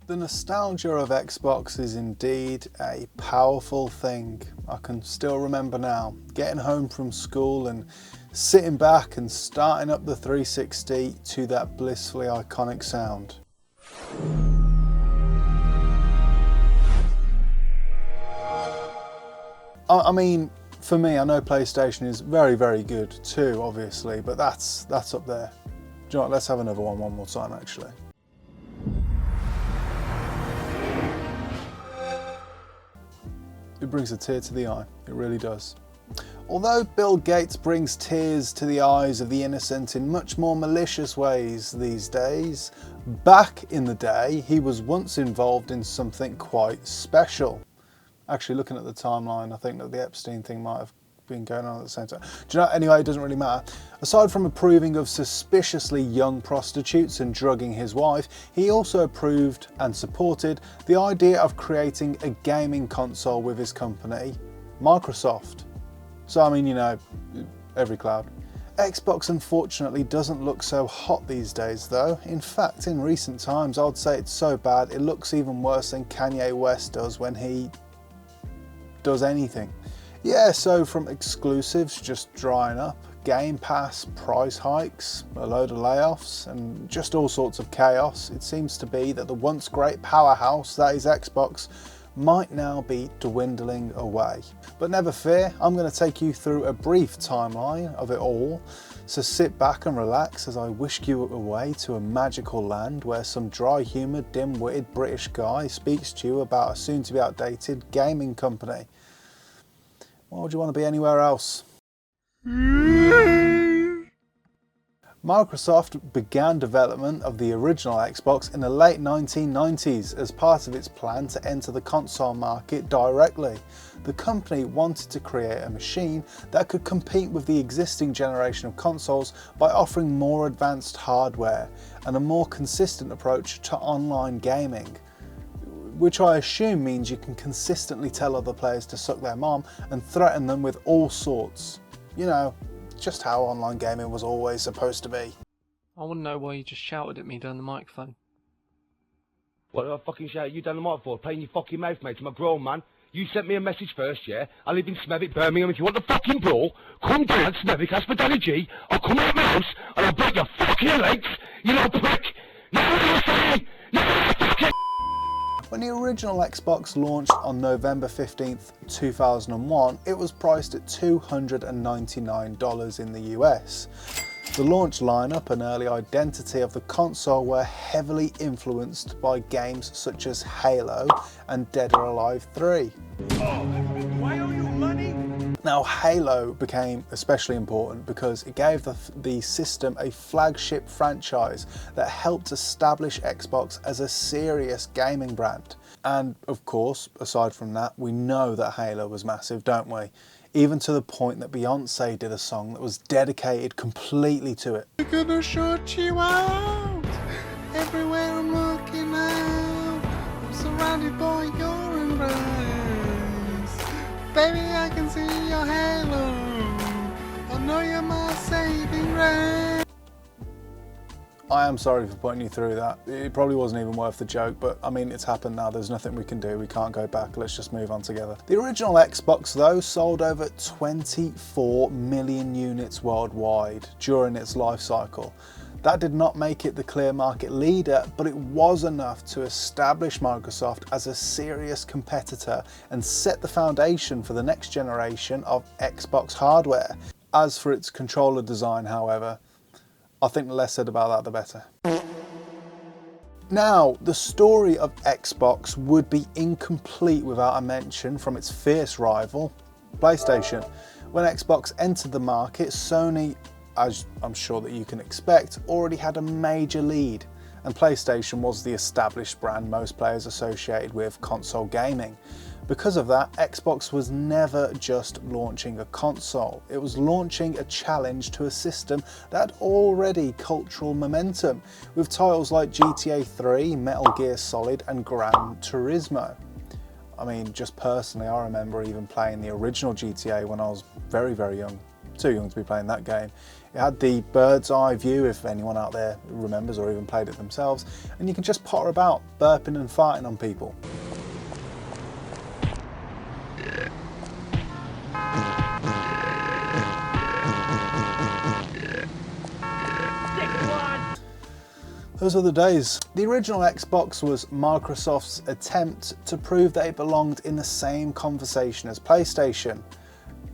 The nostalgia of Xbox is indeed a powerful thing. I can still remember now, getting home from school and sitting back and starting up the 360 to that blissfully iconic sound. I mean, for me, I know PlayStation is very, very good too, obviously, but that's up there. Do you know what, let's have another one more time, actually. It brings a tear to the eye, it really does. Although Bill Gates brings tears to the eyes of the innocent in much more malicious ways these days, back in the day he was once involved in something quite special. Actually, looking at the timeline, I think that the Epstein thing might have been going on at the same time. Do you know, anyway, it doesn't really matter. Aside from approving of suspiciously young prostitutes and drugging his wife, he also approved and supported the idea of creating a gaming console with his company, Microsoft. So, I mean, you know, every cloud. Xbox unfortunately doesn't look so hot these days though. In fact, in recent times, I'd say it's so bad it looks even worse than Kanye West does when he does anything. Yeah, so from exclusives just drying up, Game Pass price hikes, a load of layoffs, and just all sorts of chaos, it seems to be that the once great powerhouse that is Xbox might now be dwindling away. But never fear, I'm going to take you through a brief timeline of it all, so sit back and relax as I whisk you away to a magical land where some dry-humoured, dim-witted British guy speaks to you about a soon-to-be outdated gaming company. Why would you want to be anywhere else? Microsoft began development of the original Xbox in the late 1990s as part of its plan to enter the console market directly. The company wanted to create a machine that could compete with the existing generation of consoles by offering more advanced hardware and a more consistent approach to online gaming, which I assume means you can consistently tell other players to suck their mom and threaten them with all sorts. You know, just how online gaming was always supposed to be. I want to know why you just shouted at me down the microphone. What did I fucking shout at you down the mic for? Playing your fucking mouth, mate. I'm a grown man. You sent me a message first, yeah? I live in Smethwick, Birmingham. If you want the fucking brawl, come down Smethwick, ask for Danny G. I'll come out of my house and I'll break your fucking legs, you little prick. Now what am I saying? Now fucking... When the original Xbox launched on November 15th, 2001, it was priced at $299 in the US. The launch lineup and early identity of the console were heavily influenced by games such as Halo and Dead or Alive 3. Oh, why owe you money? Now, Halo became especially important because it gave the system a flagship franchise that helped establish Xbox as a serious gaming brand. And of course, aside from that, we know that Halo was massive, don't we? Even to the point that Beyonce did a song that was dedicated completely to it. We're gonna shut you out, everywhere I'm looking out, I'm surrounded by your embrace. Baby, I can see your halo, I know you're my saving grace. I am sorry for putting you through that. It probably wasn't even worth the joke, but I mean, it's happened now. There's nothing we can do. We can't go back. Let's just move on together. The original Xbox, though, sold over 24 million units worldwide during its life cycle. That did not make it the clear market leader, but it was enough to establish Microsoft as a serious competitor and set the foundation for the next generation of Xbox hardware. As for its controller design, however, I think the less said about that, the better. Now, the story of Xbox would be incomplete without a mention from its fierce rival, PlayStation. When Xbox entered the market, Sony, as I'm sure that you can expect, already had a major lead, and PlayStation was the established brand most players associated with console gaming. Because of that, Xbox was never just launching a console, it was launching a challenge to a system that had already cultural momentum, with titles like GTA 3, Metal Gear Solid and Gran Turismo. I mean, just personally, I remember even playing the original GTA when I was very, very young. Too young to be playing that game. It had the bird's eye view, if anyone out there remembers or even played it themselves, and you can just potter about, burping and farting on people. Those were the days. The original Xbox was Microsoft's attempt to prove that it belonged in the same conversation as PlayStation,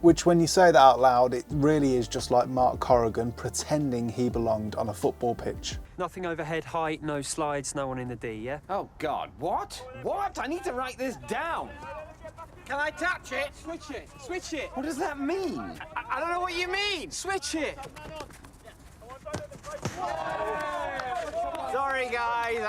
which when you say that out loud, it really is just like Mark Corrigan pretending he belonged on a football pitch. Nothing overhead height, no slides, no one in the D, yeah? Oh God, what? What? I need to write this down. Can I touch it? Switch it, switch it. What does that mean? I don't know what you mean. Switch it. Sorry guys,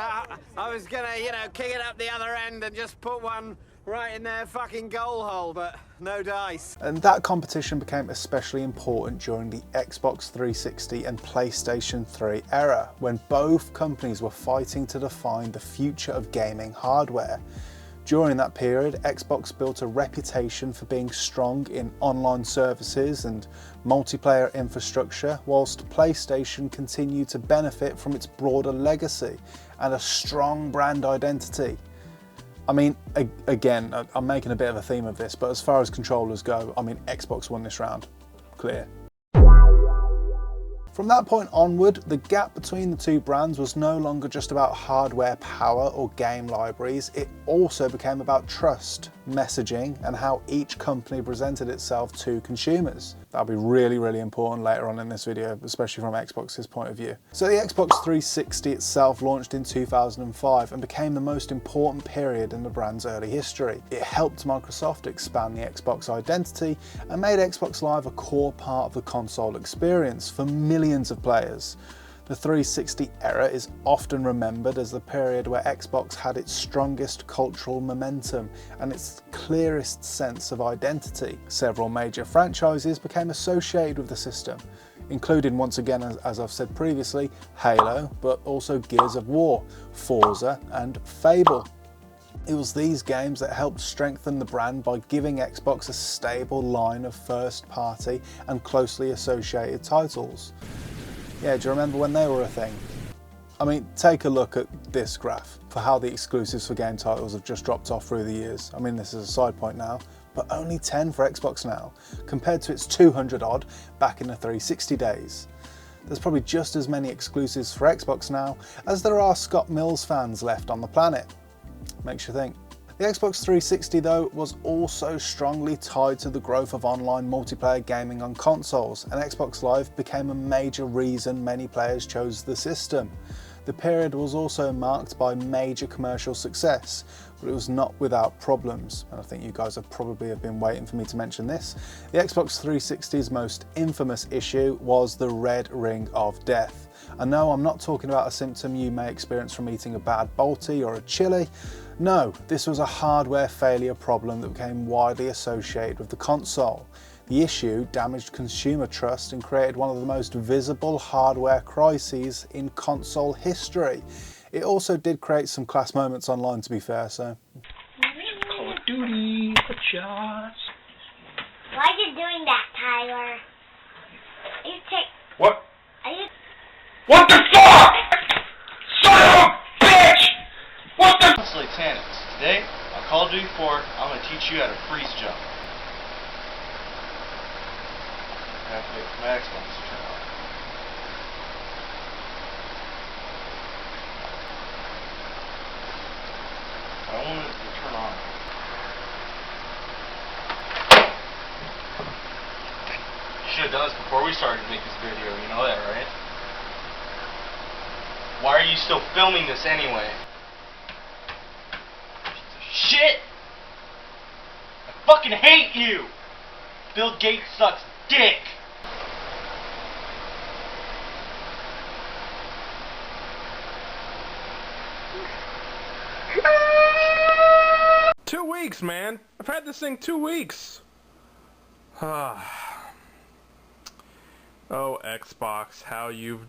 I was gonna, kick it up the other end and just put one right in their fucking goal hole, but no dice. And that competition became especially important during the Xbox 360 and PlayStation 3 era, when both companies were fighting to define the future of gaming hardware. During that period, Xbox built a reputation for being strong in online services and multiplayer infrastructure, whilst PlayStation continued to benefit from its broader legacy and a strong brand identity. I mean, again, I'm making a bit of a theme of this, but as far as controllers go, I mean, Xbox won this round, clear. From that point onward, the gap between the two brands was no longer just about hardware power or game libraries, it also became about trust, messaging, and how each company presented itself to consumers. That'll be really, really important later on in this video, especially from Xbox's point of view. So the Xbox 360 itself launched in 2005 and became the most important period in the brand's early history. It helped Microsoft expand the Xbox identity and made Xbox Live a core part of the console experience for millions of players. The 360 era is often remembered as the period where Xbox had its strongest cultural momentum and its clearest sense of identity. Several major franchises became associated with the system, including, once again, as I've said previously, Halo, but also Gears of War, Forza, and Fable. It was these games that helped strengthen the brand by giving Xbox a stable line of first-party and closely associated titles. Yeah, do you remember when they were a thing? I mean, take a look at this graph for how the exclusives for game titles have just dropped off through the years. I mean, this is a side point now, but only 10 for Xbox now, compared to its 200 odd back in the 360 days. There's probably just as many exclusives for Xbox now as there are Scott Mills fans left on the planet. Makes you think. The Xbox 360 though was also strongly tied to the growth of online multiplayer gaming on consoles, and Xbox Live became a major reason many players chose the system. The period was also marked by major commercial success, but it was not without problems, and I think you guys have probably been waiting for me to mention this. The Xbox 360's most infamous issue was the red ring of death. I know I'm not talking about a symptom you may experience from eating a bad Balti or a chili. No, this was a hardware failure problem that became widely associated with the console. The issue damaged consumer trust and created one of the most visible hardware crises in console history. It also did create some class moments online, to be fair, so. Call of Duty, headshots. Why are you doing that, Tyler? You take. What? Are you? What the fuck? Son of a bitch! What the? Tannix. Today, on Call of Duty 4, I'm going to teach you how to freeze jump. I have to wait for my Xbox to turn on. I want it to turn on. You should have done this before we started to make this video, you know that, right? Why are you still filming this anyway? Shit! I fucking hate you! Bill Gates sucks dick! Two weeks, man. I've had this thing 2 weeks. Oh, Xbox, how you've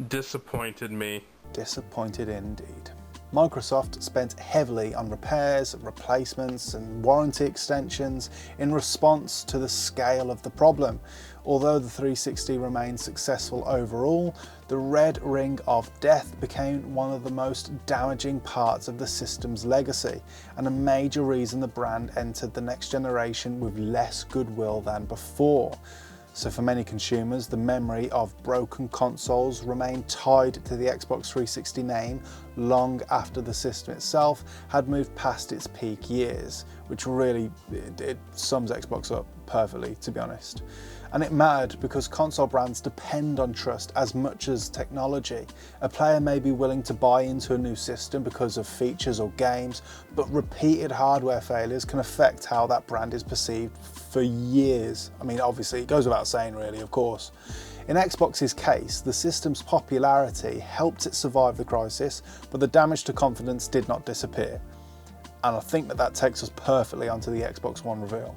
disappointed me. Disappointed indeed. Microsoft spent heavily on repairs, replacements and warranty extensions in response to the scale of the problem. Although the 360 remained successful overall, the red ring of death became one of the most damaging parts of the system's legacy, and a major reason the brand entered the next generation with less goodwill than before. So for many consumers, the memory of broken consoles remained tied to the Xbox 360 name long after the system itself had moved past its peak years, which really it sums Xbox up perfectly, to be honest. And it mattered because console brands depend on trust as much as technology. A player may be willing to buy into a new system because of features or games, but repeated hardware failures can affect how that brand is perceived for years. I mean, obviously it goes without saying really, of course. In Xbox's case, the system's popularity helped it survive the crisis, but the damage to confidence did not disappear. And I think that takes us perfectly onto the Xbox One reveal.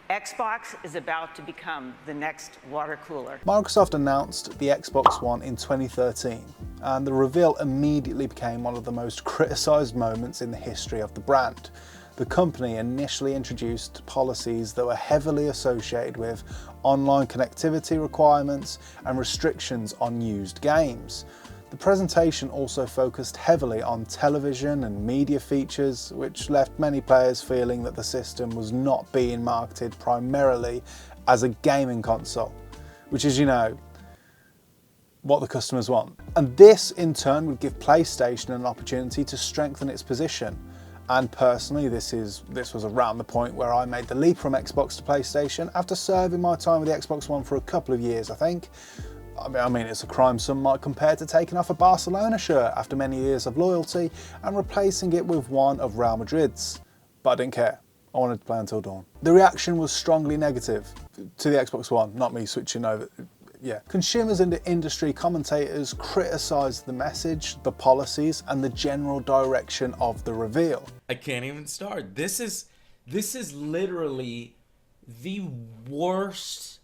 Xbox is about to become the next water cooler. Microsoft announced the Xbox One in 2013, and the reveal immediately became one of the most criticised moments in the history of the brand. The company initially introduced policies that were heavily associated with online connectivity requirements and restrictions on used games. The presentation also focused heavily on television and media features, which left many players feeling that the system was not being marketed primarily as a gaming console, which is, you know, what the customers want. And this in turn would give PlayStation an opportunity to strengthen its position. And personally, this was around the point where I made the leap from Xbox to PlayStation after serving my time with the Xbox One for a couple of years, I think. I mean, it's a crime some might compare to taking off a Barcelona shirt after many years of loyalty and replacing it with one of Real Madrid's. But I didn't care. I wanted to play until dawn. The reaction was strongly negative to the Xbox One, not me switching over. Yeah. Consumers and industry commentators criticised the message, the policies, and the general direction of the reveal. I can't even start. This is literally the worst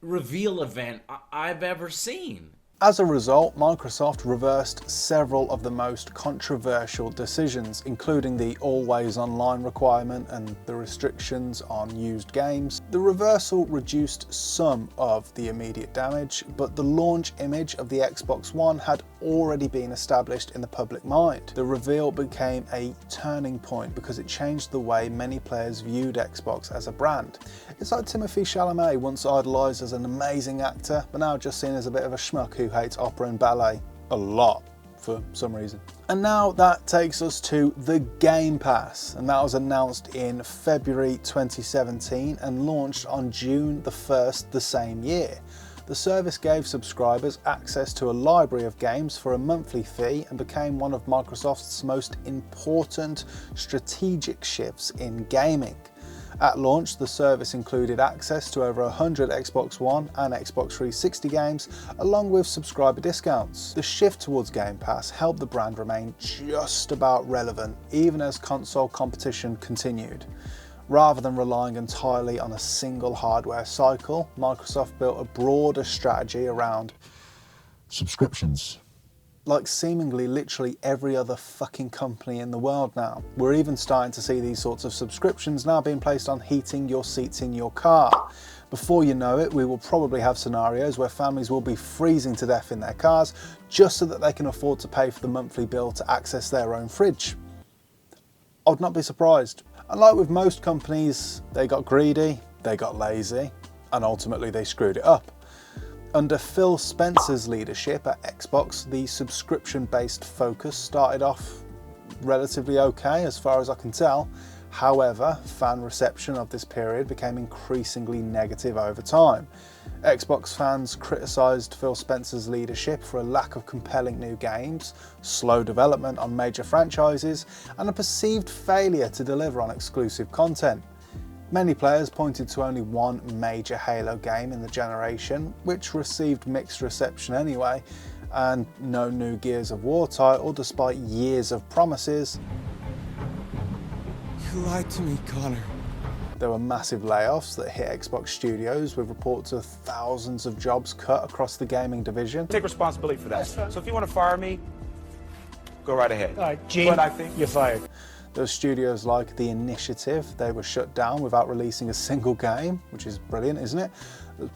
reveal event I've ever seen. As a result, Microsoft reversed several of the most controversial decisions, including the always online requirement and the restrictions on used games. The reversal reduced some of the immediate damage, but the launch image of the Xbox One had already been established in the public mind. The reveal became a turning point because it changed the way many players viewed Xbox as a brand. It's like Timothée Chalamet, once idolised as an amazing actor, but now just seen as a bit of a schmuck who hates opera and ballet a lot for some reason. And now that takes us to the Game Pass, and that was announced in February 2017 and launched on June the 1st the same year. The service gave subscribers access to a library of games for a monthly fee and became one of Microsoft's most important strategic shifts in gaming. At launch, the service included access to over 100 Xbox One and Xbox 360 games, along with subscriber discounts. The shift towards Game Pass helped the brand remain just about relevant, even as console competition continued. Rather than relying entirely on a single hardware cycle, Microsoft built a broader strategy around subscriptions. Like seemingly literally every other fucking company in the world now. We're even starting to see these sorts of subscriptions now being placed on heating your seats in your car. Before you know it, we will probably have scenarios where families will be freezing to death in their cars just so that they can afford to pay for the monthly bill to access their own fridge. I would not be surprised. And like with most companies, they got greedy, they got lazy, and ultimately they screwed it up. Under Phil Spencer's leadership at Xbox, the subscription-based focus started off relatively okay as far as I can tell. However, fan reception of this period became increasingly negative over time. Xbox fans criticised Phil Spencer's leadership for a lack of compelling new games, slow development on major franchises, and a perceived failure to deliver on exclusive content. Many players pointed to only one major Halo game in the generation, which received mixed reception anyway, and no new Gears of War title despite years of promises. You lied to me, Connor. There were massive layoffs that hit Xbox studios, with reports of thousands of jobs cut across the gaming division. Take responsibility for that. So if you want to fire me, Go right ahead. All right, Gene, I think you're fired. Those studios like The Initiative, they were shut down without releasing a single game, which is brilliant, isn't it?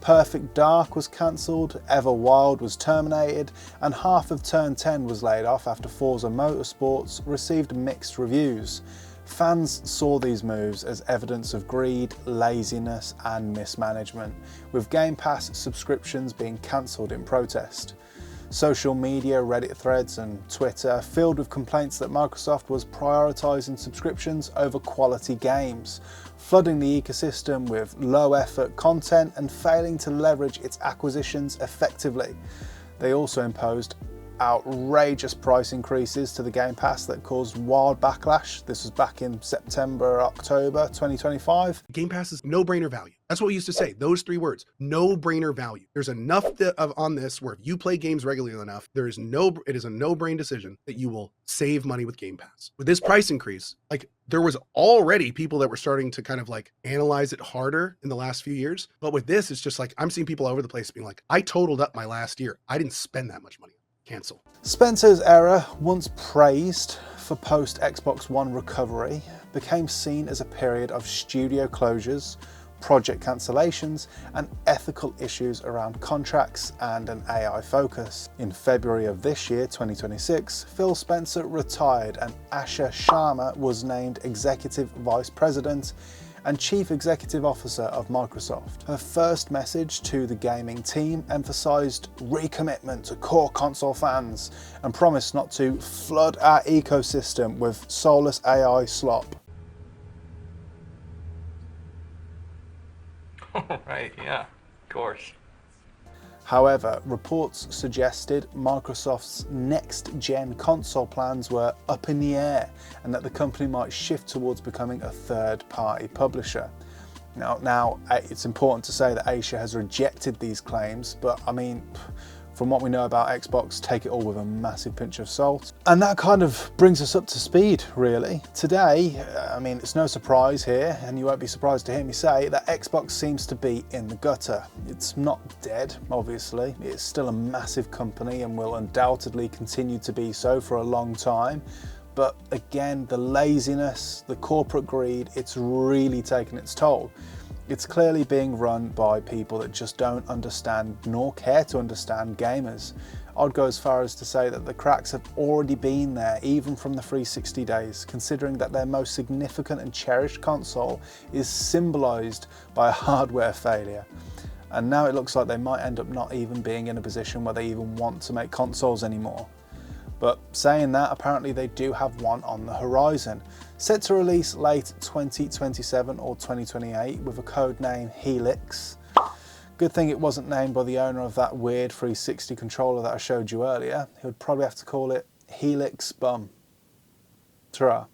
Perfect Dark was cancelled, Everwild was terminated, and half of Turn 10 was laid off after Forza Motorsports received mixed reviews. Fans saw these moves as evidence of greed, laziness and mismanagement, with Game Pass subscriptions being cancelled in protest. Social media, Reddit threads and Twitter filled with complaints that Microsoft was prioritising subscriptions over quality games, flooding the ecosystem with low-effort content and failing to leverage its acquisitions effectively. They also imposed outrageous price increases to the Game Pass that caused wild backlash. This was back in September, October 2025. Game Pass is no-brainer value. That's what we used to say, those three words, no-brainer value. There's enough on this where if you play games regularly enough, it is a no-brain decision that you will save money with Game Pass. With this price increase, like there was already people that were starting to kind of like analyze it harder in the last few years. But with this, it's just like, I'm seeing people all over the place being like, I totaled up my last year. I didn't spend that much money. Cancel. Spencer's era, once praised for post-Xbox One recovery, became seen as a period of studio closures, project cancellations, and ethical issues around contracts and an AI focus. In February of this year, 2026, Phil Spencer retired and Asha Sharma was named Executive Vice President and Chief Executive Officer of Microsoft. Her first message to the gaming team emphasised recommitment to core console fans and promised not to flood our ecosystem with soulless AI slop. Right, yeah, of course. However, reports suggested Microsoft's next-gen console plans were up in the air and that the company might shift towards becoming a third-party publisher. Now, it's important to say that Asia has rejected these claims, but I mean, from what we know about Xbox, take it all with a massive pinch of salt. And that kind of brings us up to speed, really. Today, I mean, it's no surprise here, and you won't be surprised to hear me say that Xbox seems to be in the gutter. It's not dead, obviously. It's still a massive company and will undoubtedly continue to be so for a long time. But again, the laziness, the corporate greed, it's really taken its toll. It's clearly being run by people that just don't understand nor care to understand gamers. I'd go as far as to say that the cracks have already been there even from the 360 days, considering that their most significant and cherished console is symbolised by a hardware failure. And now it looks like they might end up not even being in a position where they even want to make consoles anymore. But saying that, apparently they do have one on the horizon, set to release late 2027 or 2028 with a code name Helix. Good thing it wasn't named by the owner of that weird 360 controller that I showed you earlier. He would probably have to call it Helix Bum. Ta-ra.